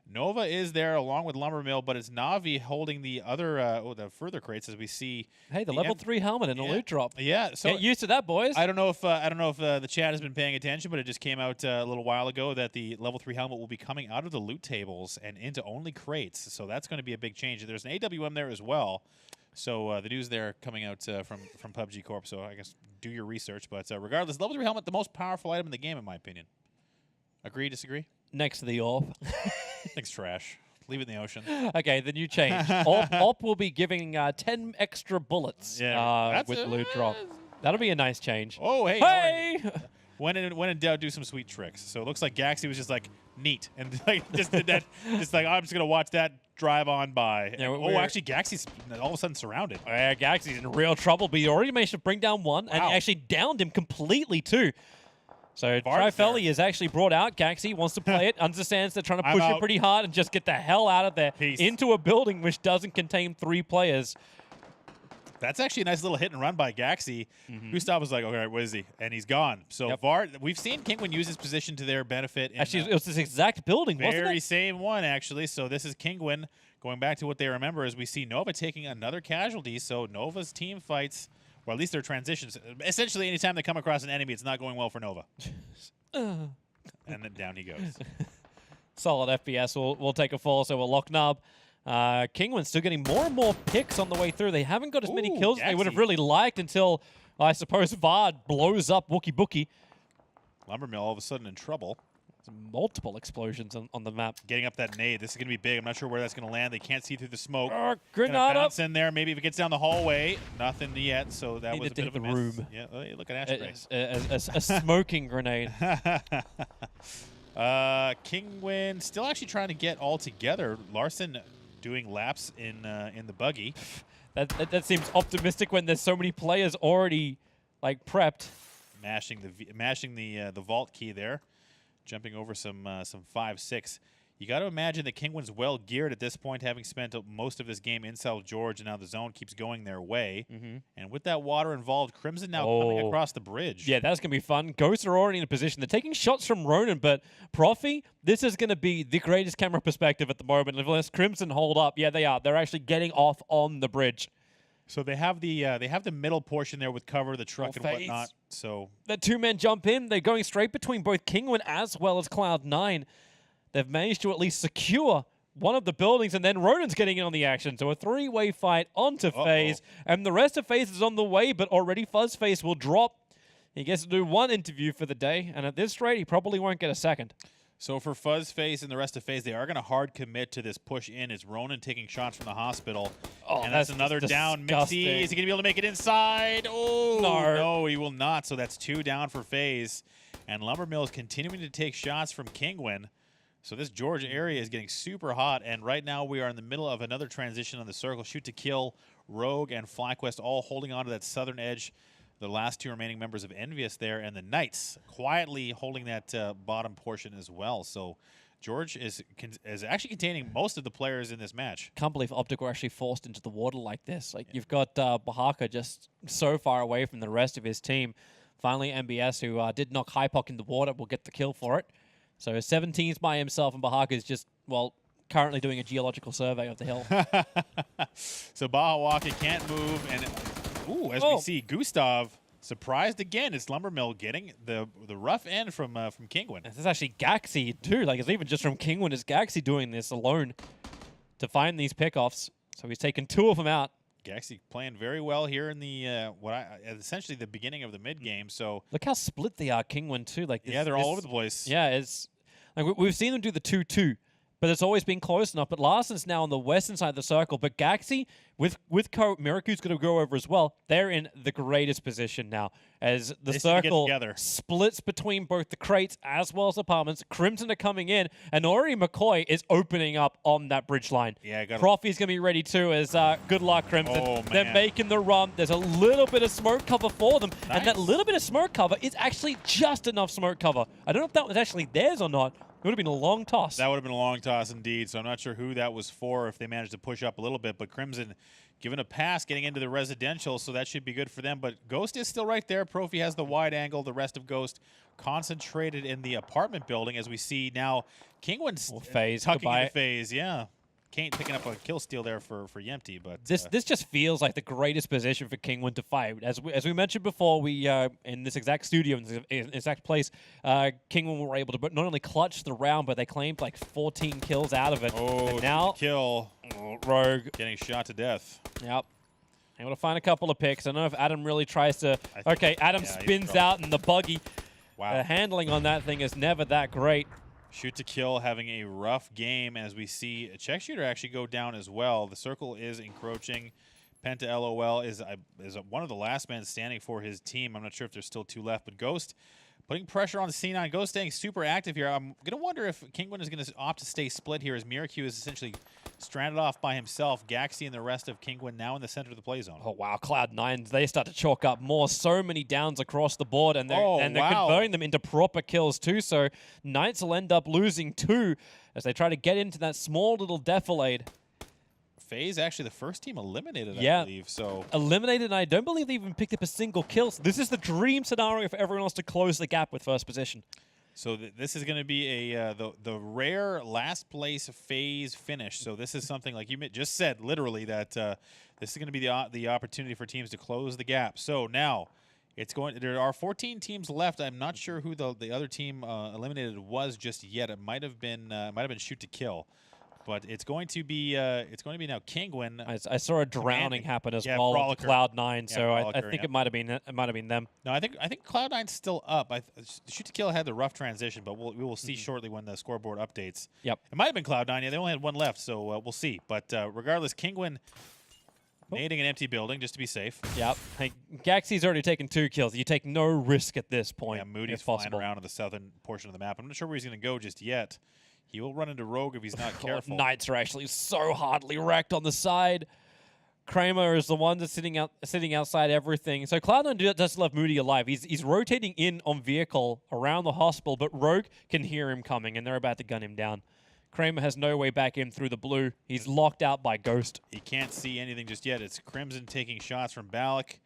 Nova is there along with Lumbermill, but it's Na'Vi holding the other, the further crates as we see.
Hey, the level 3 helmet and a loot drop.
Yeah, so
get used to that, boys.
I don't know if the chat has been paying attention, but it just came out a little while ago that the level 3 helmet will be coming out of the loot tables and into only crates. So that's going to be a big change. There's an AWM there as well. So the news there coming out from PUBG Corp. So I guess do your research. But regardless, level 3 helmet, the most powerful item in the game, in my opinion. Agree, disagree?
Next to the AWP.
Thing's trash. Leave it in the ocean.
Okay, the new change. AWP will be giving 10 extra bullets with the loot drop. That'll be a nice change.
Oh, hey.
Hey!
When in doubt, do some sweet tricks. So it looks like Gaxi was just like, neat. And like just did that. Just like, I'm just going to watch that drive on by.
Yeah,
and, actually, Gaxi's all of a sudden surrounded.
Gaxi's in real trouble, but he already managed to bring down one and actually downed him completely, too. So Trifelli is actually brought out. Gaxi wants to play it, understands they're trying to push it pretty hard and just get the hell out of there into a building which doesn't contain 3 players.
That's actually a nice little hit and run by Gaxi. Gustav was like, okay, where is he? And he's gone. So Vart, we've seen Kingwin use his position to their benefit.
Actually, it was this exact building, wasn't it?
Very same one, actually. So this is Kingwin going back to what they remember as we see Nova taking another casualty. So Nova's team fights, or at least their transitions. Essentially, anytime they come across an enemy, it's not going well for Nova. And then down he goes.
Solid FPS will take a fall, so we'll lock Nub. Kingwin's still getting more and more picks on the way through. They haven't got as many kills as they would have really liked until, I suppose, Vard blows up Wookie Bookie.
Lumbermill all of a sudden in trouble.
Multiple explosions on the map.
Getting up that nade. This is going to be big. I'm not sure where that's going to land. They can't see through the smoke.
Grenade
bounce in there. Maybe if it gets down the hallway. Nothing yet, so that was a bit of a miss.
Room.
Yeah, look at ashtrays.
A smoking grenade.
Kingwin still actually trying to get all together. Larson doing laps in the buggy.
That seems optimistic when there's so many players already like prepped.
Mashing the vault key there. Jumping over some 5-6. You got to imagine that Kingwin's well geared at this point, having spent most of this game in South George, and now the zone keeps going their way. And with that water involved, Crimson now coming across the bridge.
Yeah, that's going to be fun. Ghosts are already in a position. They're taking shots from Ronan, but Profi, this is going to be the greatest camera perspective at the moment. Unless Crimson hold up, yeah, they are. They're actually getting off on the bridge.
So they have the middle portion there with cover, the truck and whatnot. So
the 2-men jump in. They're going straight between both Kingwin as well as Cloud9. They've managed to at least secure one of the buildings, and then Ronan's getting in on the action. So a 3-way fight onto FaZe, and the rest of FaZe is on the way, but already FuzzFace will drop. He gets to do 1 interview for the day, and at this rate, he probably won't get a second.
So for FuzzFace and the rest of FaZe, they are going to hard commit to this push in. It's Ronan taking shots from the hospital. And that's another down. Mixie, is he going to be able to make it inside? Oh, no, he will not. So that's 2 down for FaZe. And Lumbermill is continuing to take shots from Kingwin. So this George area is getting super hot. And right now we are in the middle of another transition on the circle. Shoot to kill, Rogue and FlyQuest all holding on to that southern edge. The last 2 remaining members of Envious there, and the Knights quietly holding that bottom portion as well. So George is actually containing most of the players in this match.
Can't believe Optic were actually forced into the water like this. Like you've got Bahaka just so far away from the rest of his team. Finally, MBS, who did knock Hypok in the water, will get the kill for it. So 17's by himself, and Bahaka is just, well, currently doing a geological survey of the hill.
So Baja Walker can't move, and as we see, Gustav surprised again. It's Lumbermill getting the rough end from Kingwin.
This is actually Gaxi too. Like it's even just from Kingwin. Is Gaxi doing this alone to find these pickoffs? So he's taken 2 of them out.
Gaxi playing very well here in the essentially the beginning of the mid game. So
look how split they are, Kingwin too. Like
they're all over the place.
Yeah, it's like we've seen them do the 2-2. But it's always been close enough. But Larson's now on the western side of the circle. But Gaxi, with Miraku's going to go over as well. They're in the greatest position now as the circle splits between both the crates as well as apartments. Crimson are coming in, and Ori McCoy is opening up on that bridge line.
Yeah,
Profi's going to be ready too. As good luck, Crimson.
Oh,
they're making the run. There's a little bit of smoke cover for them, and that little bit of smoke cover is actually just enough smoke cover. I don't know if that was actually theirs or not. would have been a long toss.
That would have been a long toss indeed. So I'm not sure who that was for, if they managed to push up a little bit. But Crimson given a pass getting into the residential, so that should be good for them. But Ghost is still right there. Profi has the wide angle. The rest of Ghost concentrated in the apartment building, as we see now Kingwin's tucking into FaZe. Yeah. Kane picking up a kill steal there for Yempty, but
this just feels like the greatest position for Kingwin to fight. As we mentioned before, we in this exact studio, in this exact place, Kingwin were able to not only clutch the round, but they claimed like 14 kills out of it.
Oh,
and now
kill.
Rogue
getting shot to death.
Yep. Able to find a couple of picks. I don't know if Adam really tries to. Okay, Adam spins out in the buggy.
Wow.
The handling on that thing is never that great.
Shoot to kill having a rough game, as we see a check shooter actually go down as well. The circle is encroaching. Penta LOL is one of the last men standing for his team. I'm not sure if there's still 2 left, but Ghost putting pressure on C9. Ghost staying super active here. I'm going to wonder if Kingwin is going to opt to stay split here, as Miracu is essentially stranded off by himself. Gaxi and the rest of Kingwin now in the center of the play zone.
Oh, wow. Cloud9, they start to chalk up more. So many downs across the board, and they're converting them into proper kills too. So Knights will end up losing 2 as they try to get into that small little defilade.
FaZe actually the first team eliminated,
yeah.
I believe. So
eliminated, and I don't believe they even picked up a single kill. So this is the dream scenario for everyone else to close the gap with first position.
So this is going to be a the rare last place FaZe finish. So this is something, like you just said, literally, that this is going to be the opportunity for teams to close the gap. So now it's going. There are 14 teams left. I'm not sure who the other team eliminated was just yet. It might have been shoot to kill. But it's going to be now Kingwin.
I saw a drowning happen as well with Cloud9, so I think it might have been them.
No, I think Cloud9's still up. Shoot to kill had the rough transition, but we will see shortly when the scoreboard updates.
Yep,
it might have been Cloud9. Yeah, they only had 1 left, so we'll see. But regardless, Kingwin nading an empty building just to be safe.
Yep. Hey, Gaxi's already taken 2 kills. You take no risk at this point.
Yeah, Moody's flying around in the southern portion of the map. I'm not sure where he's going to go just yet. He will run into Rogue if he's not careful.
Knights are actually so hardly wrecked on the side. Kramer is the one that's sitting outside everything. So Cloud9 does love Moody alive. He's rotating in on vehicle around the hospital, but Rogue can hear him coming, and they're about to gun him down. Kramer has no way back in through the blue. He's locked out by Ghost.
He can't see anything just yet. It's Crimson taking shots from Balak.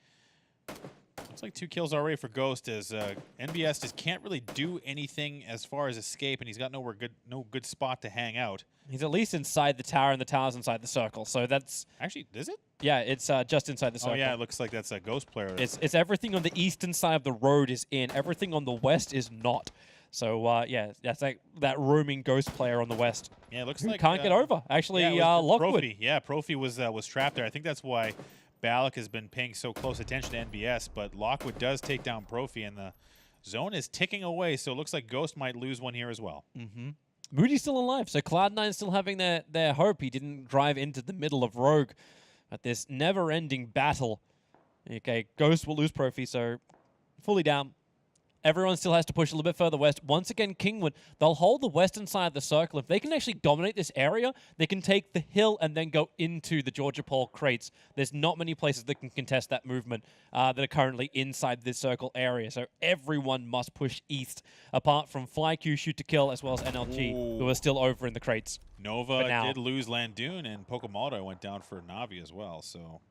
Looks like 2 kills already for Ghost, as NBS just can't really do anything as far as escape, and he's got no good spot to hang out.
He's at least inside the tower, and the tower's inside the circle. So that's
actually, is it?
Yeah, it's just inside the circle.
Oh yeah, it looks like that's a Ghost player.
It's everything on the eastern side of the road is in. Everything on the west is not. So yeah, that's like that roaming Ghost player on the west.
Yeah, it looks like
can't get over. Actually, Lockwood.
Profi. Yeah, Profi was trapped there. I think that's why Balak has been paying so close attention to NBS, but Lockwood does take down Profi, and the zone is ticking away, so it looks like Ghost might lose one here as well.
Mm-hmm. Moody's still alive, so Cloud9 still having their hope. He didn't drive into the middle of Rogue at this never-ending battle. Okay, Ghost will lose Profi, so fully down. Everyone still has to push a little bit further west. Once again, Kingwin, they'll hold the western side of the circle. If they can actually dominate this area, they can take the hill and then go into the Georgopol crates. There's not many places that can contest that movement that are currently inside this circle area. So everyone must push east, apart from FlyQ, Shoot to Kill, as well as NLG, who are still over in the crates.
Nova did lose Landoon, and Pokemaldo went down for Navi as well. So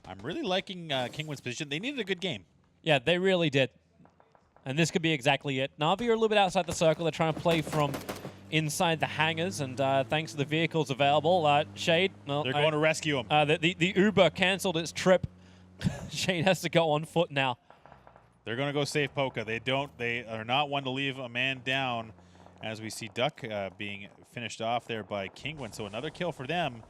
I'm really liking Kingwin's position. They needed a good game.
Yeah, they really did. And this could be exactly it. Na'Vi are a little bit outside the circle. They're trying to play from inside the hangars, and thanks to the vehicles available, Shade... Well,
they're going to rescue him.
The Uber canceled its trip. Shade has to go on foot now.
They're going to go save Poka. They are not one to leave a man down, as we see Duck being finished off there by Kingwin. So another kill for them.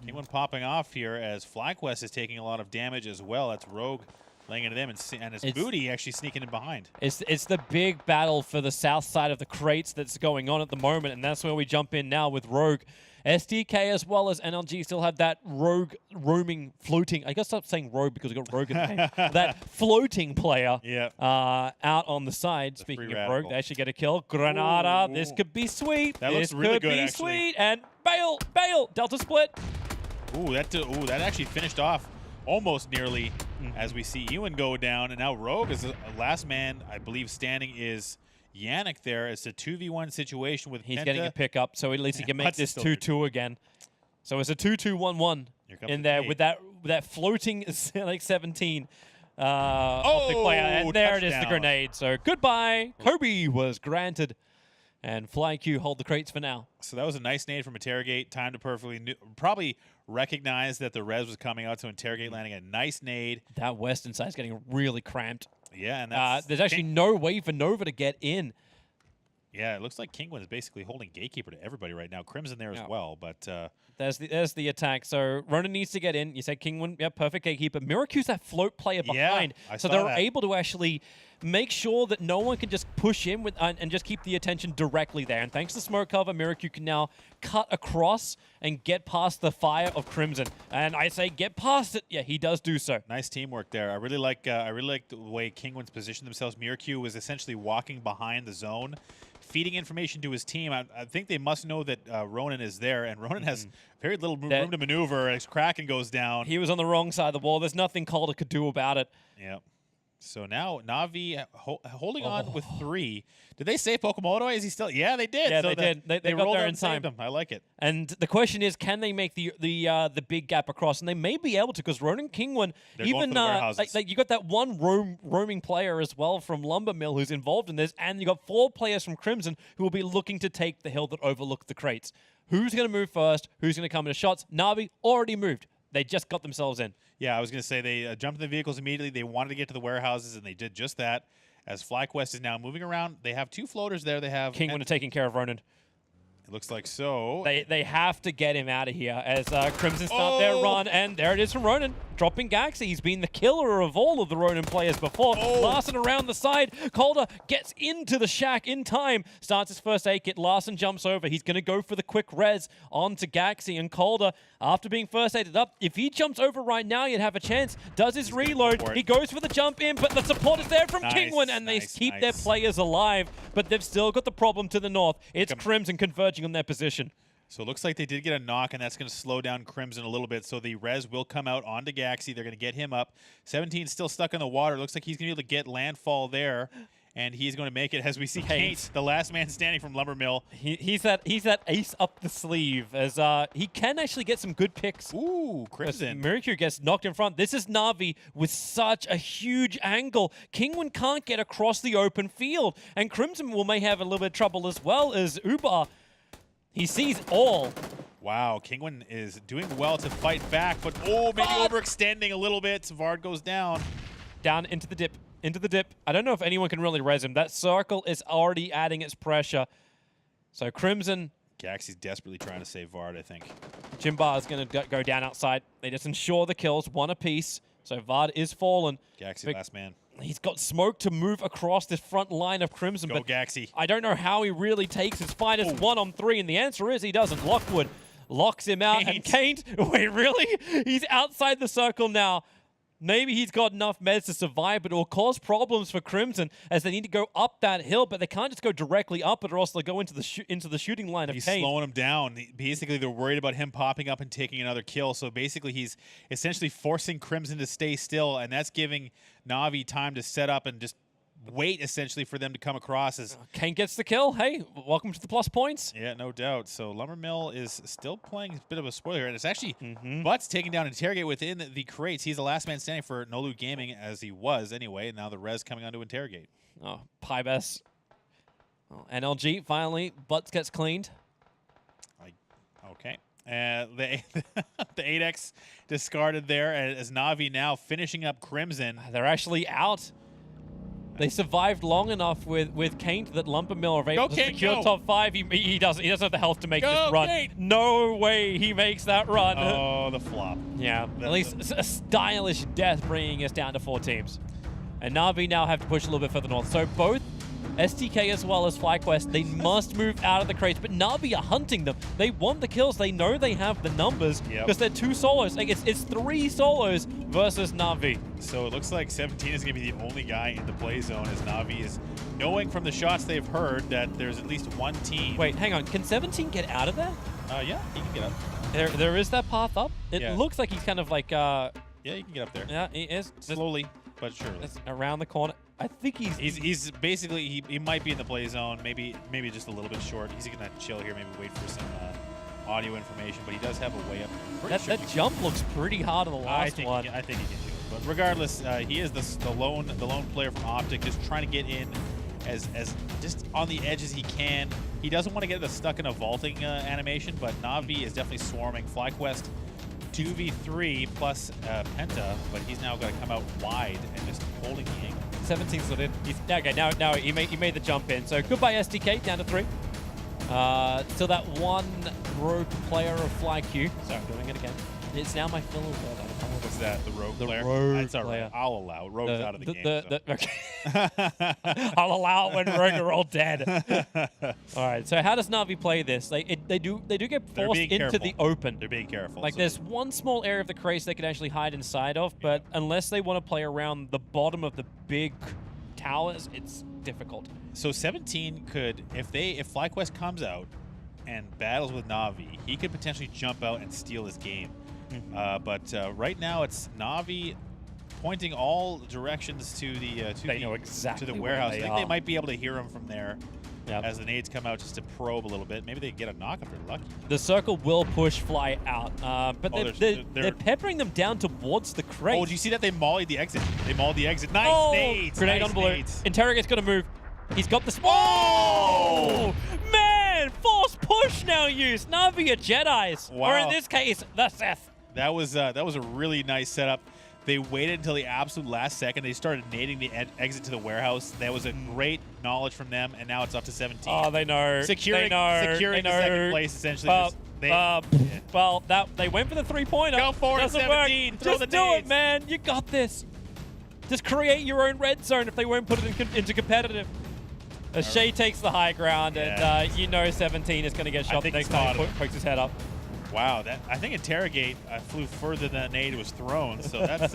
Kingwin popping off here, as FlyQuest is taking a lot of damage as well. That's Rogue laying into them, and it's Booty actually sneaking in behind.
It's the big battle for the south side of the crates that's going on at the moment, and that's where we jump in now with Rogue. SDK as well as NLG still have that Rogue roaming, floating. I gotta stop saying Rogue because we got Rogue in the name. That floating player out on the side. Speaking of Rogue, they actually get a kill. Granada, this could be sweet.
That looks really good, actually.
Sweet, and bail, Delta split.
Ooh, that actually finished off almost nearly, as we see Ewan go down, and now Rogue is the last man, I believe, standing is Yannick there. It's a 2v1 situation with
He's
Penta.
getting a pickup, so at least he can make
Butts
this
still
2-2 again. So it's a 2-2-1-1 in there with that floating like 17 off the player. And there it is, the
touchdown.
grenade. So goodbye. Kobe was granted. And FlyQ hold the crates for now.
So that was a nice nade from Interrogate. Timed it perfectly. Probably recognized that the res was coming out, so Interrogate landing a nice nade.
That western side is getting really cramped.
Yeah, and that's
there's actually no way for Nova to get in.
Yeah, it looks like Kingwin is basically holding gatekeeper to everybody right now. Crimson there as well, but
there's the attack. So Ronan needs to get in. You said Kingwin, yeah, perfect gatekeeper. Miracu's that float player behind,
I
so
saw
they're
that.
able to actually make sure that no one can just push in with and just keep the attention directly there. And thanks to smoke cover, Miracu can now cut across and get past the fire of Crimson. And I say get past it. Yeah, he does do so.
Nice teamwork there. I really like the way Kingwin's positioned themselves. Miracu was essentially walking behind the zone, feeding information to his team. I think they must know that Ronan is there, and Ronan has very little room to maneuver as Kraken goes down.
He was on the wrong side of the wall. There's nothing Calder could do about it.
Yeah. So now Na'Vi holding on with 3. Did they save Pokemoto? Is he still? Yeah, they did.
Yeah,
so
they did. They got
rolled
there
out
in
and saved
time.
him. I like it.
And the question is, can they make the big gap across? And they may be able to, because Ronan Kingwin,
They're going for the warehouses.
like you got that one roaming player as well from Lumber Mill who's involved in this, and you got 4 players from Crimson who will be looking to take the hill that overlooks the crates. Who's going to move first? Who's going to come into shots? Na'Vi already moved. They just got themselves in.
Yeah, I was going to say they jumped in the vehicles immediately. They wanted to get to the warehouses, and they did just that. As FlyQuest is now moving around, they have 2 floaters there. They have
Kingwin are taking care of Ronan.
It looks like so.
They have to get him out of here as Crimson start their run, and there it is from Ronan, dropping Galaxy. He's been the killer of all of the Ronan players before. Larson around the side. Calder gets into the shack in time, starts his first aid kit. Larson jumps over. He's going to go for the quick res onto Galaxy, and Calder, after being first aided up, if he jumps over right now, you'd have a chance. Does his reload. He goes for the jump in, but the support is there from Kingwin, and they keep their players alive, but they've still got the problem to the north. It's Crimson converging on their position.
So it looks like they did get a knock, and that's going to slow down Crimson a little bit. So the res will come out onto Galaxy. They're going to get him up. 17 still stuck in the water. Looks like he's going to be able to get landfall there, and he's going to make it as we see Kate, the last man standing from Lumber Mill.
He's that ace up the sleeve, as he can actually get some good picks.
Ooh, Crimson.
Mercury gets knocked in front. This is Na'Vi with such a huge angle. Kingwin can't get across the open field, and Crimson may have a little bit of trouble as well as Uber. He sees all.
Wow, Kingwin is doing well to fight back, but maybe overextending a little bit. Vard goes down.
Down into the dip. Into the dip. I don't know if anyone can really res him. That circle is already adding its pressure. So Crimson.
Galaxy's desperately trying to save Vard, I think.
Jimbar is going to go down outside. They just ensure the kills, 1 apiece. So Vard is fallen.
Galaxy last man.
He's got smoke to move across this front line of Crimson.
Go
but
Galaxy.
I don't know how he really takes his fight as 1-on-3, and the answer is he doesn't. Lockwood locks him out. And Kane, wait, really? He's outside the circle now. Maybe he's got enough meds to survive, but it will cause problems for Crimson as they need to go up that hill, but they can't just go directly up it or else they'll go into the shooting line of
He's
Kane.
slowing him down. Basically, they're worried about him popping up and taking another kill. So basically, he's essentially forcing Crimson to stay still, and that's giving Na'Vi time to set up and just wait essentially for them to come across. As
Kane gets the kill. Hey, welcome to the plus points.
Yeah, no doubt. So Lumber Mill is still playing a bit of a spoiler, and it's actually Butts taking down Interrogate within the crates. He's the last man standing for No Loot Gaming, as he was anyway, and now the res coming on to Interrogate.
Oh, Pybes. Oh, NLG, finally, Butts gets cleaned.
Okay. The 8X discarded there as Na'Vi now finishing up Crimson.
They're actually out. They survived long enough with Kane that Lumber Mill are able to secure top 5. He doesn't have the health to make this run.
Kane.
No way he makes that run.
Oh, the flop.
Yeah, at least a stylish death, bringing us down to 4 teams. And Na'Vi now have to push a little bit further north. So both STK as well as FlyQuest, they must move out of the crates, but Na'Vi are hunting them. They want the kills. They know they have the numbers because they're 2 solos. Like it's 3 solos versus Na'Vi.
So it looks like 17 is going to be the only guy in the play zone as Na'Vi is knowing from the shots they've heard that there's at least 1 team.
Wait, hang on. Can 17 get out of there?
Yeah, he can get up.
There is that path up. It looks like he's kind of like
Yeah, you can get up there.
Yeah, he is.
Slowly, but surely.
That's around the corner. I think
He's basically he might be in the play zone. Maybe just a little bit short. He's gonna chill here. Maybe wait for some audio information. But he does have a way up.
That jump looks pretty hard on the last one.
I think he can do it. But regardless, he is the lone player from Optic, just trying to get in as just on the edge as he can. He doesn't want to get stuck in a vaulting animation, but Na'Vi is definitely swarming. FlyQuest 2v3 plus Penta, but he's now going to come out wide and just holding the angle.
17's not in. Okay, now he made the jump in. So goodbye SDK, down to 3. Still that one rogue player of FlyQ. So I'm doing it again. It's now my fill as well.
What's that? The rogue player? That's all right. I'll allow it. Rogue's out of the game.
Okay. I'll allow it when rogue are all dead. All right. So how does Na'Vi play this? They do get forced into the open.
They're being careful.
Like there's one small area of the crease they can actually hide inside of, but unless they want to play around the bottom of the big towers, it's difficult.
So 17 could, if FlyQuest comes out and battles with Na'Vi, he could potentially jump out and steal this game. But right now it's Na'Vi pointing all directions to the warehouse. I think they might be able to hear him from there as the nades come out just to probe a little bit. Maybe they get a knock if they're lucky.
The circle will push Fly out, but they're peppering them down towards the crate.
Oh, do you see that they mollied the exit? Nice nades.
Grenade on blue. Interrogate's going to move. He's got the... Oh! Man! Force push now used. Na'Vi are Jedis.
Wow.
Or in this case, the Sith.
That was a really nice setup. They waited until the absolute last second. They started nading the exit to the warehouse. That was a great knowledge from them, and now it's up to 17.
Oh, they know.
Securing the second place, essentially.
Well, they went for the three-pointer.
Go for it, 17. Throw
Just
the
do
nades.
it, man. You got this. Just create your own red zone if they won't put it into competitive. Shay takes the high ground, and you know 17 is going to get shot the next time he pokes his head up.
Wow, I think Interrogate flew further than the nade was thrown, so that's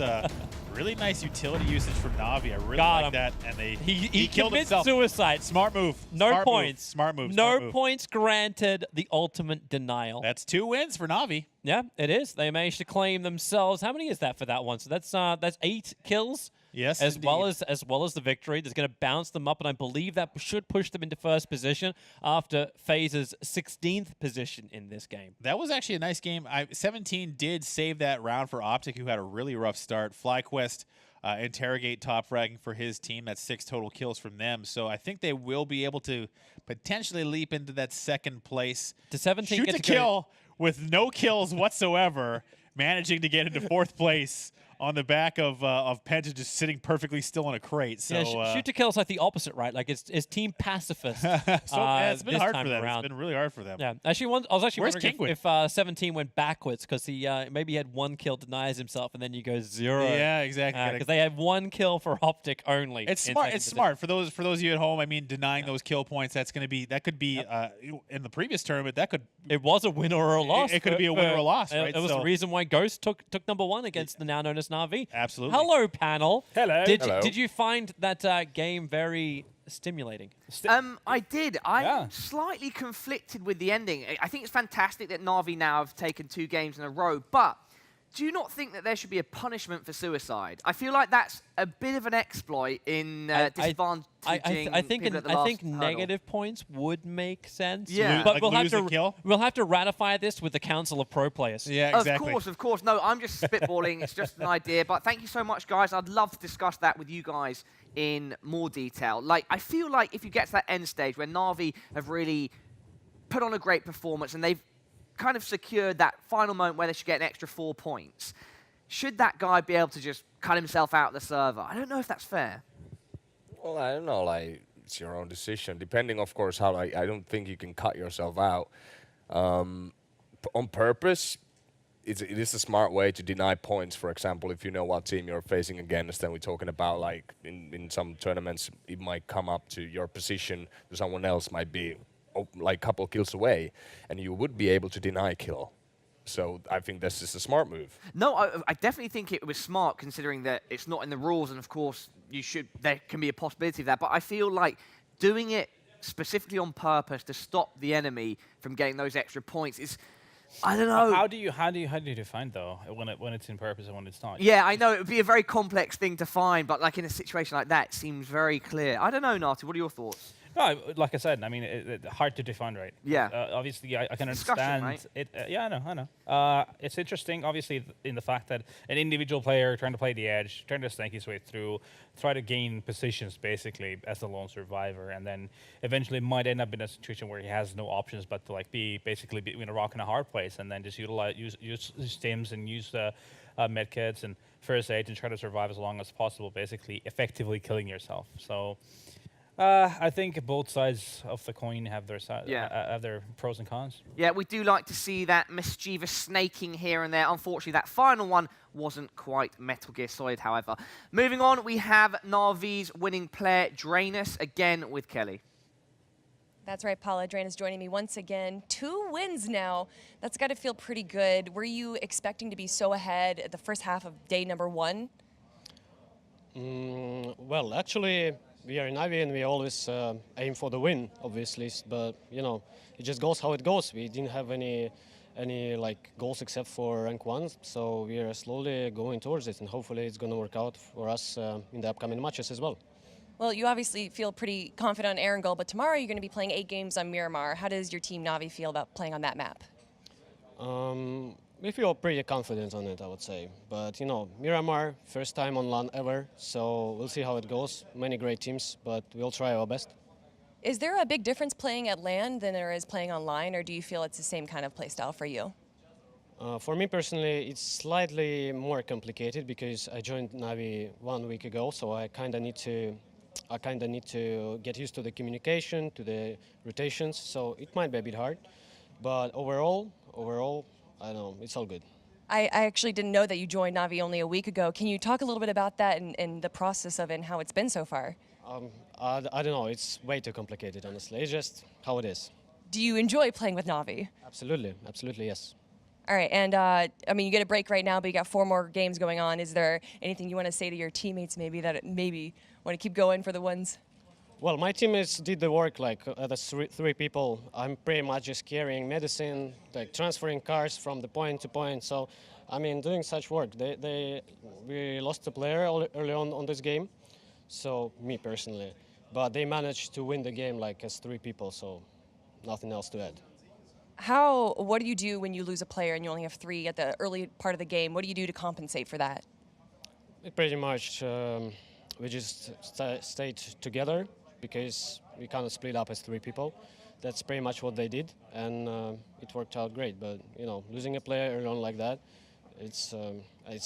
really nice utility usage from Na'Vi. I really like that, and he killed himself.
Suicide.
Smart move.
No points.
Smart move.
No points granted. The ultimate denial.
That's 2 wins for Na'Vi.
Yeah, it is. They managed to claim themselves. How many is that for that one? So that's 8 kills.
Yes,
as well as the victory. That's going to bounce them up, and I believe that should push them into first position after FaZe's 16th position in this game.
That was actually a nice game. 17 did save that round for Optic, who had a really rough start. FlyQuest Interrogate top fragging for his team. That's 6 total kills from them. So I think they will be able to potentially leap into that second place.
To 17
shoot to kill with no kills whatsoever, managing to get into 4th place on the back of Penta just sitting perfectly still in a crate. So
yeah, shoot to kill is like the opposite, right? Like it's team pacifist.
It's been hard for them.
Around.
It's been really hard for them.
Yeah, actually, I was actually wondering if 17 went backwards because he maybe had 1 kill, denies himself, and then you go 0.
Yeah, exactly.
Because they had 1 kill for Optic only.
It's smart. It's smart for those of you at home. I mean, denying those kill points. That could be in the previous tournament.
It was a win or a loss.
It could be a win or a loss. Right.
It was the reason why Ghost took number 1 against the now known as Na'Vi.
Absolutely.
Hello, panel.
Hello.
Did you find that game very stimulating?
I did. I'm slightly conflicted with the ending. I think it's fantastic that Na'Vi now have taken 2 games in a row, but do you not think that there should be a punishment for suicide? I feel like that's a bit of an exploit in disadvantaging
I think
people at the last hurdle.
negative points would make sense.
Yeah.
But
Like
we'll have to ratify this with the Council of Pro Players.
Yeah, exactly.
Of course. No, I'm just spitballing. It's just an idea. But thank you so much, guys. I'd love to discuss that with you guys in more detail. Like, I feel like if you get to that end stage where Na'Vi have really put on a great performance and they've kind of secured that final moment where they should get an extra 4 points, should that guy be able to just cut himself out of the server? I don't know if that's fair.
Well, I don't know. Like, it's your own decision. Depending, of course, how I don't think you can cut yourself out on purpose. It is a smart way to deny points. For example, if you know what team you're facing against, then we're talking about like in some tournaments, it might come up to your position. Someone else might be like a couple kills away, and you would be able to deny kill. So I think this is a smart move.
No, I definitely think it was smart considering that it's not in the rules, and of course there can be a possibility of that. But I feel like doing it specifically on purpose to stop the enemy from getting those extra points is I don't know.
How do you define though when it's in purpose and when it's not?
Yeah, I know it would be a very complex thing to find, but like in a situation like that, it seems very clear. I don't know, Nati. What are your thoughts?
No, like I said, I mean, hard to define, right?
Yeah.
Obviously, I can
Discussion,
understand
right?
it. Yeah, I know. It's interesting, obviously, in the fact that an individual player trying to play the edge, trying to snake his way through, try to gain positions, basically, as a lone survivor, and then eventually might end up in a situation where he has no options but to like be basically between a rock and a hard place, and then just use stims and use medkits and first aid and try to survive as long as possible, basically effectively killing yourself. So. I think both sides of the coin have their have their pros and cons.
Yeah, we do like to see that mischievous snaking here and there. Unfortunately, that final one wasn't quite Metal Gear Solid, however. Moving on, we have Na'Vi's winning player, Drainus, again with Kelly.
That's right, Paula. Drainus joining me once again. 2 wins now. That's got to feel pretty good. Were you expecting to be so ahead at the first half of day number 1?
Well, actually, we are in Na'Vi and we always aim for the win, obviously. But you know, it just goes how it goes. We didn't have any like goals except for rank 1, so we are slowly going towards it, and hopefully it's going to work out for us in the upcoming matches as well.
Well, you obviously feel pretty confident on Erangel, but tomorrow you're going to be playing 8 games on Miramar. How does your team Na'Vi feel about playing on that map?
We feel pretty confident on it, I would say. But, you know, Miramar, first time on LAN ever, so we'll see how it goes. Many great teams, but we'll try our best.
Is there a big difference playing at LAN than there is playing online, or do you feel it's the same kind of play style for you?
For me personally, it's slightly more complicated because I joined Na'Vi 1 week ago, so I kind of need to get used to the communication, to the rotations, so it might be a bit hard. But overall, I don't know, it's all good.
I actually didn't know that you joined Na'Vi only a week ago. Can you talk a little bit about that and the process of it and how it's been so far?
I don't know, it's way too complicated, honestly. It's just how it is.
Do you enjoy playing with Na'Vi?
Absolutely, yes.
All right, and I mean, you get a break right now, but you got 4 more games going on. Is there anything you want to say to your teammates maybe that maybe want to keep going for the wins?
Well, my teammates did the work, like the 3 people. I'm pretty much just carrying medicine, like transferring cars from the point to point. So, I mean, doing such work. We lost a player early on this game, so me personally. But they managed to win the game like as 3 people, so nothing else to add.
What do you do when you lose a player and you only have 3 at the early part of the game? What do you do to compensate for that?
Pretty much, we just stayed together, because we kind of split up as 3 people. That's pretty much what they did, and it worked out great. But you know, losing a player early on like that, it's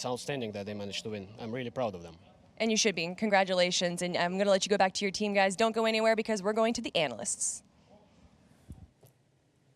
outstanding that they managed to win. I'm really proud of them.
And you should be. Congratulations. And I'm going to let you go back to your team, guys. Don't go anywhere because we're going to the analysts.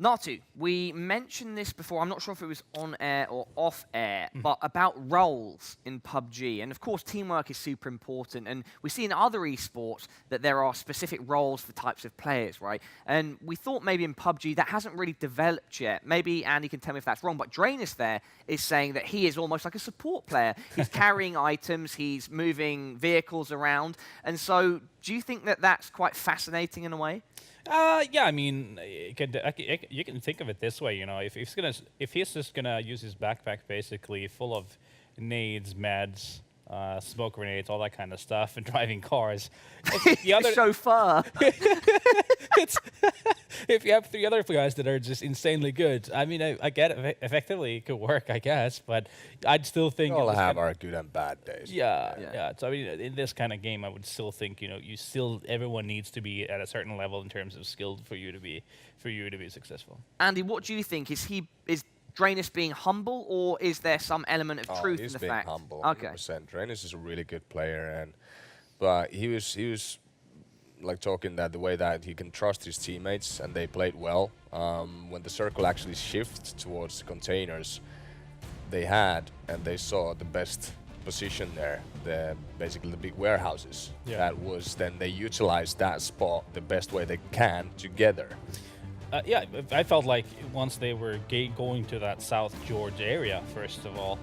Natu, we mentioned this before, I'm not sure if it was on air or off air, but about roles in PUBG. And of course, teamwork is super important. And we see in other esports that there are specific roles for types of players, right? And we thought maybe in PUBG that hasn't really developed yet. Maybe Andy can tell me if that's wrong, but Drainus there is saying that he is almost like a support player. He's carrying items, he's moving vehicles around. And so do you think that that's quite fascinating in a way?
Yeah, I mean, you can think of it this way, you know, if he's just gonna use his backpack basically full of nades, meds, smoke grenades, all that kind of stuff, and driving cars. The other
chauffeur.
If you have 3 other guys that are just insanely good, I mean, I get it. Effectively, it could work, I guess, but I'd still think
we all have our good and bad days.
Yeah. So I mean, in this kind of game, I would still think, you know, everyone needs to be at a certain level in terms of skill for you to be successful.
Andy, what do you think? Is Drainus being humble, or is there some element of truth in the fact?
He's being humble.
Okay.
100%. Drainus is a really good player, but he was like talking that the way that he can trust his teammates, and they played well. When the circle actually shifts towards the containers they had, and they saw the best position there, basically the big warehouses.
Yeah.
That was then they utilized that spot the best way they can together.
Yeah, I felt like once they were going to that South George area, first of all,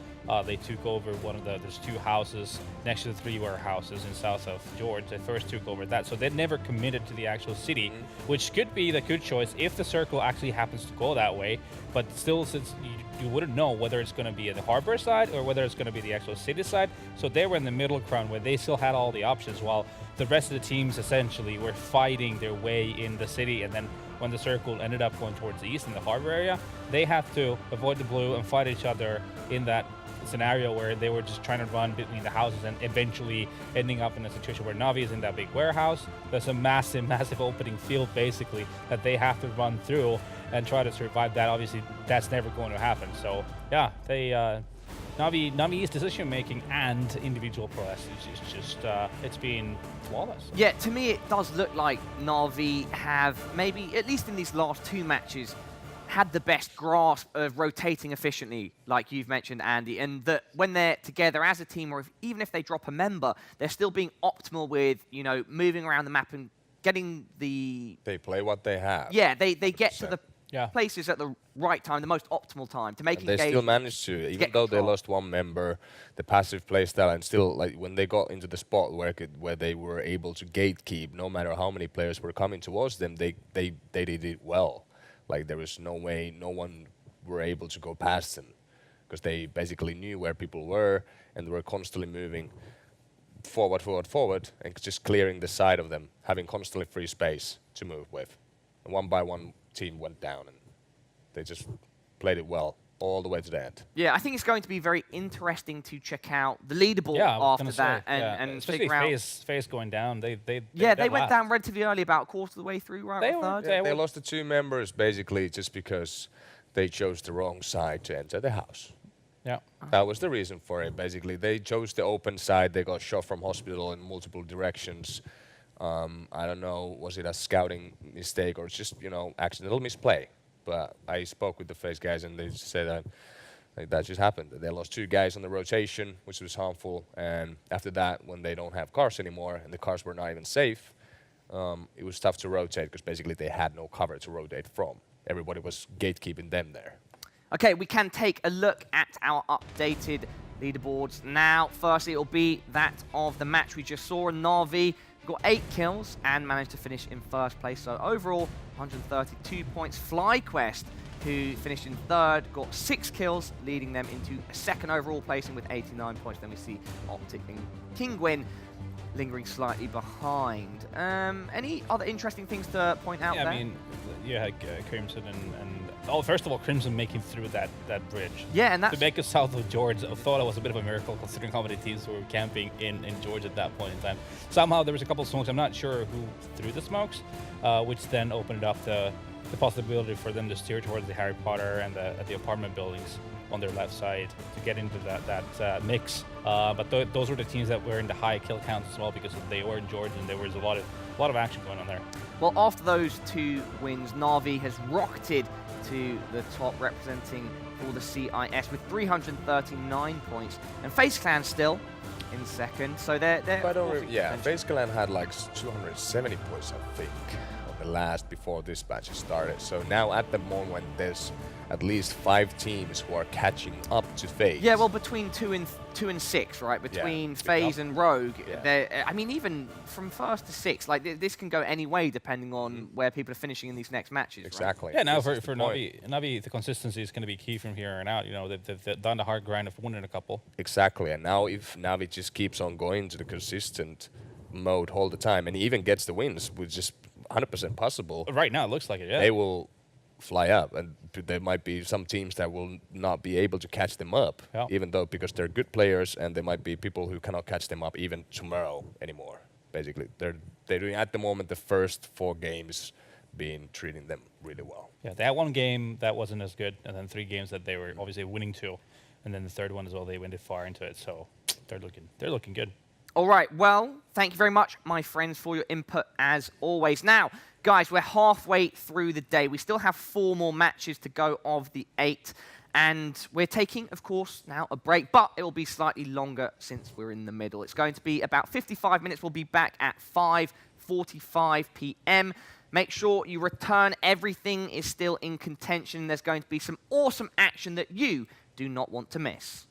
They took over there's 2 houses next to the 3 warehouses in south of George. They first took over that, so they never committed to the actual city, which could be the good choice if the circle actually happens to go that way. But still, since you wouldn't know whether it's going to be the harbor side or whether it's going to be the actual city side, so they were in the middle ground where they still had all the options, while the rest of the teams essentially were fighting their way in the city. And then when the circle ended up going towards the east in the harbor area, they had to avoid the blue and fight each other in that scenario where they were just trying to run between the houses and eventually ending up in a situation where Na'Vi is in that big warehouse. There's a massive, massive opening field basically that they have to run through and try to survive that. Obviously, that's never going to happen. So yeah, they Na'Vi's decision making and individual prowess is just it's been flawless.
Yeah, to me it does look like Na'Vi have maybe, at least in these last 2 matches, had the best grasp of rotating efficiently, like you've mentioned, Andy, and that when they're together as a team, or even if they drop a member, they're still being optimal with, you know, moving around the map and getting the...
They play what they have.
Yeah, they get to the places at the right time, the most optimal time to make
engagement. They still managed to, even though they lost 1 member, the passive playstyle, and still, like, when they got into the spot where they were able to gatekeep, no matter how many players were coming towards them, they did it well. Like, there was no way no one were able to go past them because they basically knew where people were and they were constantly moving forward, and just clearing the side of them, having constantly free space to move with. And 1 by 1 team went down and they just played it well all the way to the end.
Yeah, I think it's going to be very interesting to check out the leaderboard after that and
especially
figure out.
FaZe going down. They
went down relatively early, about a quarter of the way through, right?
They lost the 2 members basically just because they chose the wrong side to enter the house.
Yeah,
that was the reason for it. Basically, they chose the open side. They got shot from hospital in multiple directions. I don't know, was it a scouting mistake or just, you know, accidental misplay? But I spoke with the FaZe guys and they said that just happened. They lost 2 guys on the rotation, which was harmful. And after that, when they don't have cars anymore and the cars were not even safe, it was tough to rotate because basically they had no cover to rotate from. Everybody was gatekeeping them there.
Okay, we can take a look at our updated leaderboards now. Firstly, it'll be that of the match we just saw. Na'Vi got 8 kills and managed to finish in first place. So overall, 132 points. FlyQuest, who finished in 3rd, got 6 kills, leading them into a 2nd overall placing with 89 points. Then we see Optic and Kingwin lingering slightly behind. Any other interesting things to point out there?
I mean, you had Crimson and first of all, Crimson making through that bridge.
Yeah, and that's...
To make us south of George, I thought it was a bit of a miracle considering how many teams were camping in George at that point in time. Somehow there was a couple of smokes, I'm not sure who threw the smokes, which then opened up the possibility for them to steer towards the Harry Potter and the apartment buildings on their left side to get into that mix. But those were the teams that were in the high kill counts as well because they were in George and there was a lot of action going on there.
Well, after those 2 wins, Na'Vi has rocketed to the top, representing for the CIS with 339 points, and FaZe Clan still in 2nd. So they're
FaZe Clan had like 270 points, I think, on the last before this match started. So now at the moment, there's at least 5 teams who are catching up to FaZe.
Yeah, well, between 2 and 6, right? Between FaZe and Rogue, I mean, even from 1st to 6, like this can go any way depending on where people are finishing in these next matches.
Exactly.
Right?
Yeah, now for Na'Vi, the consistency is going to be key from here on out. You know, they've done the hard grind of winning a couple.
Exactly, and now if Na'Vi just keeps on going to the consistent mode all the time and even gets the wins, which is 100% possible.
Right now, it looks like it. Yeah.
They will fly up, and there might be some teams that will not be able to catch them up, even though because they're good players, and there might be people who cannot catch them up even tomorrow anymore. Basically, they're doing at the moment the first 4 games being treating them really well.
Yeah, they had 1 game that wasn't as good, and then 3 games that they were obviously winning 2, and then the 3rd one as well they went far into it. So they're looking good.
All right, well, thank you very much, my friends, for your input as always. Now, guys, we're halfway through the day. We still have 4 more matches to go of the 8. And we're taking, of course, now a break, but it will be slightly longer since we're in the middle. It's going to be about 55 minutes. We'll be back at 5:45 p.m. Make sure you return. Everything is still in contention. There's going to be some awesome action that you do not want to miss.